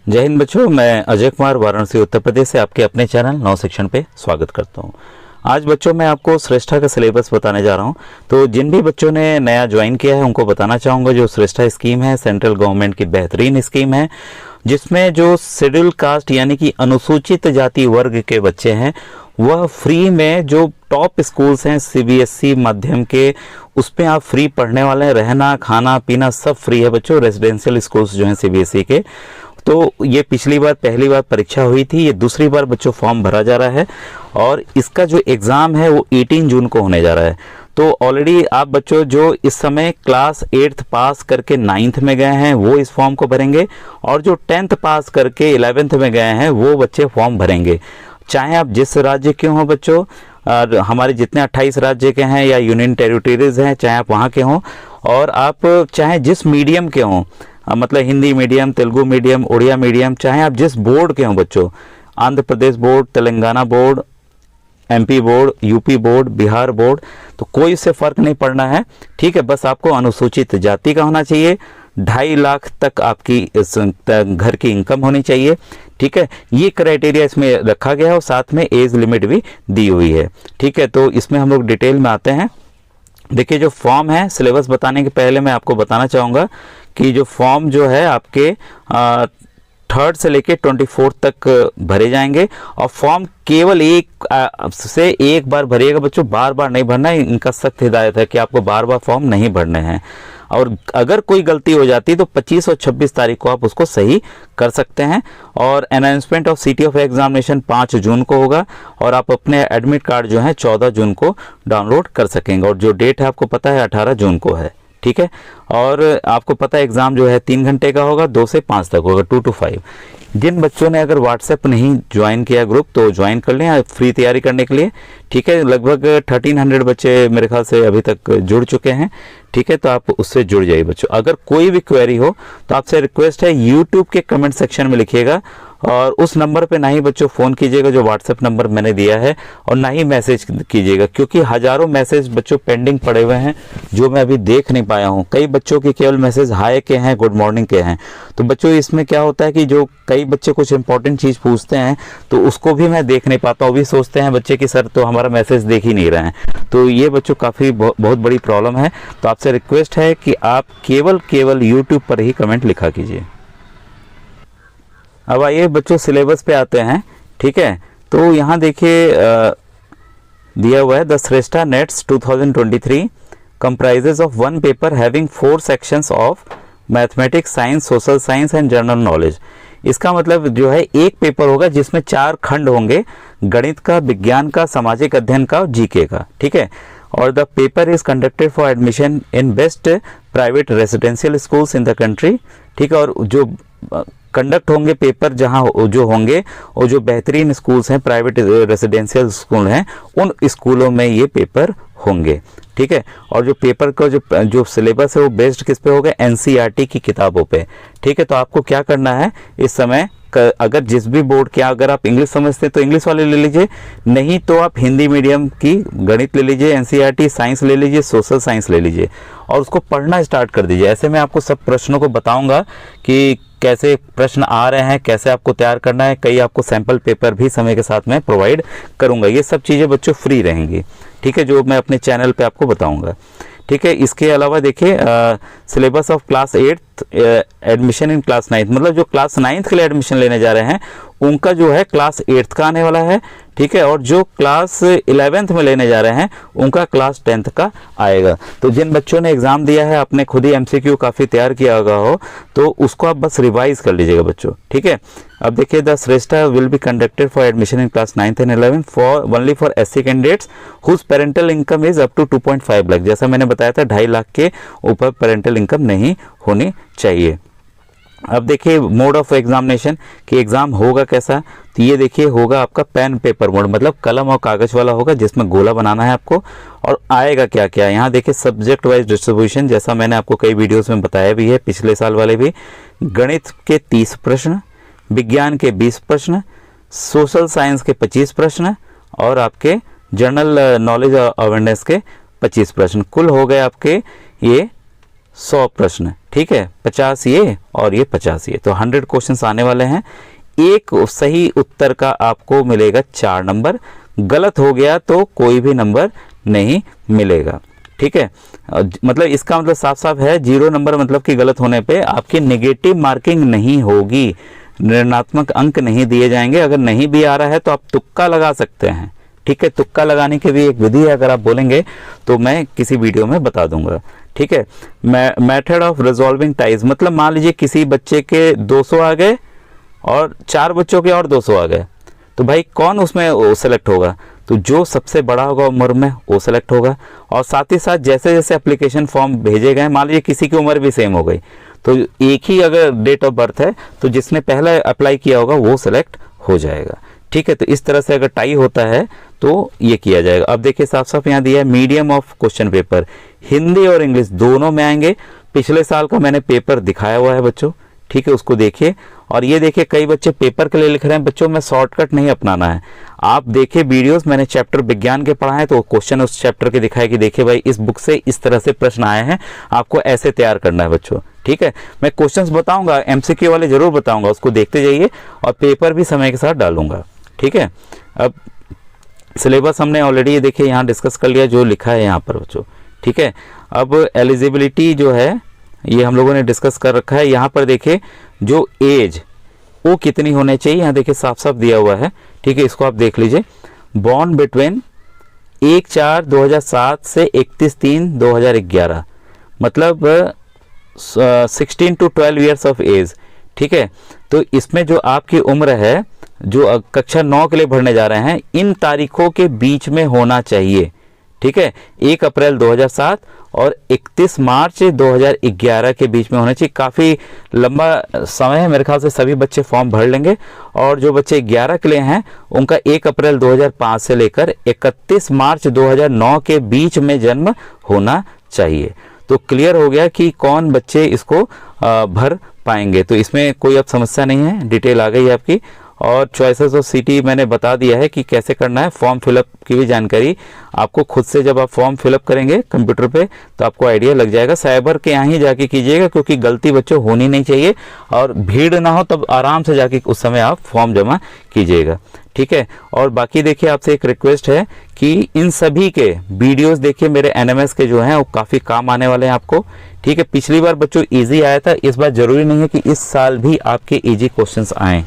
जय हिंद बच्चों, मैं अजय कुमार वाराणसी उत्तर प्रदेश से आपके अपने चैनल नव शिक्षण पे स्वागत करता हूँ। आज बच्चों मैं आपको श्रेष्ठा का सिलेबस बताने जा रहा हूँ। तो जिन भी बच्चों ने नया ज्वाइन किया है उनको बताना चाहूँगा, जो श्रेष्ठा स्कीम है सेंट्रल गवर्नमेंट की बेहतरीन स्कीम है, जिसमें जो शेड्यूल कास्ट यानी कि अनुसूचित जाति वर्ग के बच्चे हैं वह फ्री में, जो टॉप स्कूल्स हैं सीबीएसई माध्यम के, उस पर आप फ्री पढ़ने वाले हैं। रहना खाना पीना सब फ्री है बच्चों। रेजिडेंशियल स्कूल्स जो हैं सीबीएसई के, तो ये पिछली बार पहली बार परीक्षा हुई थी, ये दूसरी बार बच्चों फॉर्म भरा जा रहा है और इसका जो एग्ज़ाम है वो 18 जून को होने जा रहा है। तो ऑलरेडी आप बच्चों जो इस समय क्लास 8th पास करके 9th में गए हैं वो इस फॉर्म को भरेंगे, और जो 10th पास करके 11th में गए हैं वो बच्चे फॉर्म भरेंगे। चाहे आप जिस राज्य के हों बच्चों, और हमारे जितने 28 राज्य के हैं या यूनियन टेरिटरीज हैं, चाहे आप वहाँ के हों, और आप चाहे जिस मीडियम के हों, मतलब Hindi medium, Telugu medium, Odia medium, चाहे आप जिस बोर्ड के हों बच्चों, Andhra Pradesh board, Telangana board, MP board, UP board, Bihar board, तो कोई इससे फ़र्क नहीं पड़ना है। ठीक है, बस आपको अनुसूचित जाति का होना चाहिए, 2.5 लाख तक आपकी घर की इनकम होनी चाहिए। ठीक है, ये क्राइटेरिया इसमें रखा गया है और साथ में एज लिमिट भी दी हुई है। ठीक है, तो इसमें हम लोग डिटेल में आते हैं। देखिए, जो फॉर्म है, सिलेबस बताने के पहले मैं आपको बताना चाहूँगा कि जो फॉर्म जो है आपके 3rd से लेके 24 तक भरे जाएंगे, और फॉर्म केवल एक बार भरिएगा बच्चों, बार बार नहीं भरना है। इनका सख्त हिदायत है कि आपको बार बार फॉर्म नहीं भरने हैं, और अगर कोई गलती हो जाती है तो 25 और 26 तारीख को आप उसको सही कर सकते हैं। और announcement of city of examination 5 जून को होगा, और आप अपने एडमिट कार्ड जो है 14 जून को डाउनलोड कर सकेंगे, और जो डेट है आपको पता है 18 जून को है। ठीक है, और आपको पता है एग्ज़ाम जो है 3 घंटे का होगा, 2 से 5 तक होगा, 2 to 5। जिन बच्चों ने अगर व्हाट्सएप नहीं ज्वाइन किया ग्रुप तो ज्वाइन कर लें फ्री तैयारी करने के लिए। ठीक है, लगभग 1300 बच्चे मेरे ख्याल से अभी तक जुड़ चुके हैं। ठीक है, तो आप उससे जुड़ जाइए बच्चों। अगर कोई भी क्वेरी हो तो आपसे रिक्वेस्ट है यूट्यूब के कमेंट सेक्शन में लिखिएगा, और उस नंबर पे ना ही बच्चों फ़ोन कीजिएगा जो व्हाट्सएप नंबर मैंने दिया है, और ना ही मैसेज कीजिएगा, क्योंकि हज़ारों मैसेज बच्चों पेंडिंग पड़े हुए हैं जो मैं अभी देख नहीं पाया हूँ। कई बच्चों के केवल मैसेज हाय के हैं, गुड मॉर्निंग के हैं। तो बच्चों इसमें क्या होता है कि जो कई बच्चे कुछ इंपॉर्टेंट चीज़ पूछते हैं तो उसको भी मैं देख नहीं पाता हूँ। भी सोचते हैं बच्चे कि सर तो हमारा मैसेज देख ही नहीं रहे हैं, तो ये बच्चों काफ़ी बहुत बड़ी प्रॉब्लम है। तो आपसे रिक्वेस्ट है कि आप केवल यूट्यूब पर ही कमेंट लिखा कीजिए। अब आइए बच्चों सिलेबस पे आते हैं। ठीक है, तो यहाँ देखिए दिया हुआ है the Shreshta NETS 2023 comprises of 1 paper having 4 sections of mathematics, science, social science and general knowledge. इसका मतलब जो है एक पेपर होगा जिसमें 4 खंड होंगे, गणित का, विज्ञान का, सामाजिक अध्ययन का और जीके का। ठीक है, और the paper is conducted for admission in best private residential schools in the country. ठीक है, और जो कंडक्ट होंगे पेपर जहां जो होंगे और जो बेहतरीन स्कूल्स हैं, प्राइवेट रेजिडेंशियल स्कूल हैं, उन स्कूलों में ये पेपर होंगे। ठीक है, और जो पेपर का जो सिलेबस है वो बेस्ड किस पे होगा, एनसीईआरटी की किताबों पे। ठीक है, तो आपको क्या करना है इस समय, अगर जिस भी बोर्ड के, अगर आप इंग्लिश समझते हैं तो इंग्लिश वाले ले लीजिए, नहीं तो आप हिंदी मीडियम की गणित ले लीजिए, एनसीईआरटी, साइंस ले लीजिए, सोशल साइंस ले लीजिए, और उसको पढ़ना स्टार्ट कर दीजिए। ऐसे मैं आपको सब प्रश्नों को बताऊंगा कि कैसे प्रश्न आ रहे हैं, कैसे आपको तैयार करना है। कई आपको सैंपल पेपर भी समय के साथ में प्रोवाइड करूंगा। ये सब चीज़ें बच्चों फ्री रहेंगी। ठीक है, जो मैं अपने चैनल पे आपको बताऊंगा। ठीक है, इसके अलावा देखिए syllabus of class 8th admission in class 9th, मतलब जो क्लास 9th के लिए एडमिशन लेने जा रहे हैं उनका जो है क्लास 8th का आने वाला है। ठीक है, और जो क्लास 11th में लेने जा रहे हैं उनका क्लास 10th का आएगा। तो जिन बच्चों ने एग्ज़ाम दिया है, आपने खुद ही एमसीक्यू काफ़ी तैयार किया होगा हो, तो उसको आप बस रिवाइज कर लीजिएगा बच्चों। ठीक है, अब देखिए the Shreshta will be conducted for admission in class 9th and 11th for only for SC candidates whose parental income is up to 2.5 lakh. जैसा मैंने बताया था 2.5 लाख के ऊपर पेरेंटल इनकम नहीं होनी चाहिए। अब देखिए मोड ऑफ एग्जामिनेशन कि एग्ज़ाम होगा कैसा, तो ये देखिए होगा आपका पेन पेपर मोड, मतलब कलम और कागज़ वाला होगा जिसमें गोला बनाना है आपको। और आएगा क्या क्या, यहाँ देखिए सब्जेक्ट वाइज डिस्ट्रीब्यूशन, जैसा मैंने आपको कई वीडियोस में बताया भी है, पिछले साल वाले भी। गणित के 30 प्रश्न, विज्ञान के 20 प्रश्न, सोशल साइंस के 25 प्रश्न, और आपके जनरल नॉलेज और अवेयरनेस के 25 प्रश्न। कुल हो गए आपके ये 100 प्रश्न, ठीक है, 50 ये और ये 50 ये, तो 100 क्वेश्चंस आने वाले हैं। एक सही उत्तर का आपको मिलेगा 4 नंबर, गलत हो गया तो कोई भी नंबर नहीं मिलेगा, ठीक है। मतलब इसका मतलब साफ साफ है, 0 नंबर मतलब कि गलत होने पे आपकी नेगेटिव मार्किंग नहीं होगी, ऋणात्मक अंक नहीं दिए जाएंगे। अगर नहीं भी आ रहा है तो आप तुक्का लगा सकते हैं, ठीक है। तुक्का लगाने की भी एक विधि है, अगर आप बोलेंगे तो मैं किसी वीडियो में बता दूंगा, ठीक है। मेथड ऑफ रिजॉल्विंग टाइज, मतलब मान लीजिए किसी बच्चे के 200 आ गए और 4 बच्चों के और 200 आ गए, तो भाई कौन उसमें सेलेक्ट होगा? तो जो सबसे बड़ा होगा उम्र में वो सेलेक्ट होगा। और साथ ही साथ जैसे जैसे एप्लीकेशन फॉर्म भेजे गए, मान लीजिए किसी की उम्र भी सेम हो गई, तो एक ही अगर डेट ऑफ बर्थ है तो जिसने पहले अप्लाई किया होगा वो सेलेक्ट हो जाएगा, ठीक है। तो इस तरह से अगर टाई होता है तो ये किया जाएगा। अब देखिए साफ साफ यहाँ दिया है medium of question paper, Hindi और इंग्लिश दोनों में आएंगे। पिछले साल का मैंने पेपर दिखाया हुआ है बच्चों, ठीक है, उसको देखिए। और ये देखिए कई बच्चे पेपर के लिए लिख रहे हैं, बच्चों में शॉर्टकट नहीं अपनाना है। आप देखिए वीडियोस, मैंने चैप्टर विज्ञान के पढ़ा है तो क्वेश्चन उस चैप्टर के दिखाया कि देखिए भाई इस बुक से इस तरह से प्रश्न आए हैं, आपको ऐसे तैयार करना है बच्चों, ठीक है। मैं क्वेश्चंस बताऊंगा, एमसीक्यू वाले जरूर बताऊंगा, उसको देखते जाइए और पेपर भी समय के साथ डालूंगा, ठीक है। अब सिलेबस हमने ऑलरेडी देखिए यहाँ डिस्कस कर लिया, जो लिखा है यहाँ पर बच्चों, ठीक है। अब एलिजिबिलिटी जो है ये हम लोगों ने डिस्कस कर रखा है। यहाँ पर देखिए जो एज वो कितनी होनी चाहिए, यहाँ देखिए साफ साफ दिया हुआ है, ठीक है, इसको आप देख लीजिए। बॉर्न बिटवीन 1/4/2007 से 31/3/2011, मतलब 16 to 12 ईयर्स ऑफ एज, ठीक है। तो इसमें जो आपकी उम्र है, जो कक्षा 9 के लिए भरने जा रहे हैं, इन तारीखों के बीच में होना चाहिए, ठीक है। 1 अप्रैल 2007 और 31 मार्च 2011 के बीच में होना चाहिए। काफ़ी लंबा समय है, मेरे ख्याल से सभी बच्चे फॉर्म भर लेंगे। और जो बच्चे 11 के लिए हैं उनका 1 अप्रैल 2005 से लेकर 31 मार्च 2009 के बीच में जन्म होना चाहिए। तो क्लियर हो गया कि कौन बच्चे इसको भर पाएंगे। तो इसमें कोई अब समस्या नहीं है, डिटेल आ गई है आपकी। और चॉइसेस ऑफ सिटी मैंने बता दिया है कि कैसे करना है। फॉर्म फिलअप की भी जानकारी आपको खुद से, जब आप फॉर्म फिलअप करेंगे कंप्यूटर पे तो आपको आइडिया लग जाएगा। साइबर के यहाँ ही जाके कीजिएगा, क्योंकि गलती बच्चों होनी नहीं चाहिए और भीड़ ना हो, तब आराम से जाके उस समय आप फॉर्म जमा कीजिएगा, ठीक है। और बाकी देखिए आपसे एक रिक्वेस्ट है कि इन सभी के वीडियोस देखिए, मेरे एनएमएस के जो हैं वो काफ़ी काम आने वाले हैं आपको, ठीक है। पिछली बार बच्चों इजी आया था, इस बार जरूरी नहीं है कि इस साल भी आपके इजी क्वेश्चंस आएँ,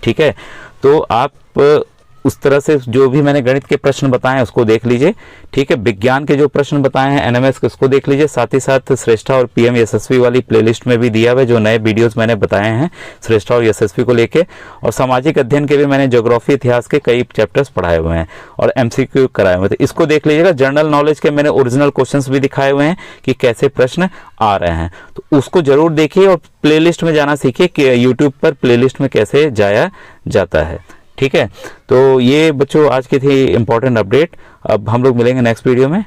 ठीक है। तो आप उस तरह से जो भी मैंने गणित के प्रश्न बताए हैं उसको देख लीजिए, ठीक है। विज्ञान के जो प्रश्न बताए हैं एनएमएस के उसको देख लीजिए। साथ ही साथ श्रेष्ठा और पीएम यशस्वी वाली प्लेलिस्ट में भी दिया हुआ है जो नए वीडियोस मैंने बताए हैं श्रेष्ठा और यशस्वी को लेके। और सामाजिक अध्ययन के भी मैंने ज्योग्राफी इतिहास के कई चैप्टर्स पढ़ाए हुए हैं और एमसीक्यू कराए हुए थे, इसको देख लीजिएगा। जनरल नॉलेज के मैंने ओरिजिनल क्वेश्चंस भी दिखाए हुए हैं कि कैसे प्रश्न आ रहे हैं, तो उसको जरूर देखिए। और प्लेलिस्ट में जाना सीखिए कि यूट्यूब पर प्लेलिस्ट में कैसे जाया जाता है, ठीक है। तो ये बच्चों आज की थी इंपॉर्टेंट अपडेट। अब हम लोग मिलेंगे नेक्स्ट वीडियो में।